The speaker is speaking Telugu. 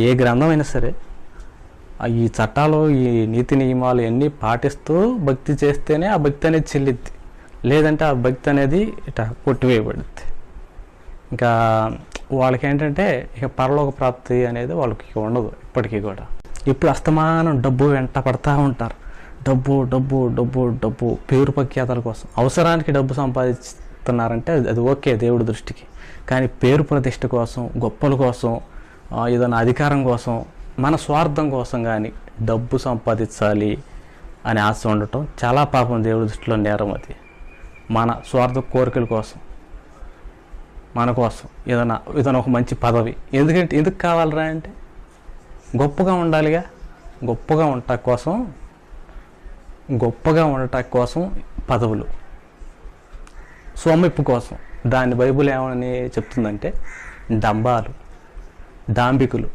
ఏ గ్రంథం అయినా సరే ఈ చట్టాలు ఈ నీతి నియమాలు ఇవన్నీ పాటిస్తూ భక్తి చేస్తేనే ఆ భక్తి అనేది చెల్లిద్ది, లేదంటే ఆ భక్తి అనేది ఇట కొట్టివేయబడుద్ది. ఇంకా వాళ్ళకి ఏంటంటే ఇక పరలోక ప్రాప్తి అనేది వాళ్ళకి ఉండదు ఇప్పటికీ కూడా. ఇప్పుడు అస్తమానం డబ్బు వెంట పడతా ఉంటారు. డబ్బు డబ్బు డబ్బు డబ్బు, పేరు ప్రఖ్యాతల కోసం. అవసరానికి డబ్బు సంపాదిస్తున్నారంటే అది ఓకే దేవుడి దృష్టికి, కానీ పేరు ప్రతిష్ట కోసం, గొప్పల కోసం, ఏదైనా అధికారం కోసం, మన స్వార్థం కోసం కానీ డబ్బు సంపాదించాలి అని ఆశ ఉండటం చాలా పాపం దేవుడి దృష్టిలో నేరం. అది మన స్వార్థ కోరికల కోసం, మన కోసం ఏదైనా ఒక మంచి పదవి ఎందుకు కావాలరా అంటే గొప్పగా ఉండాలిగా. గొప్పగా ఉండటం కోసం పదవులు, సోమెప్పు కోసం. దాన్ని బైబిల్ ఏమని చెప్తుందంటే డాంబికులు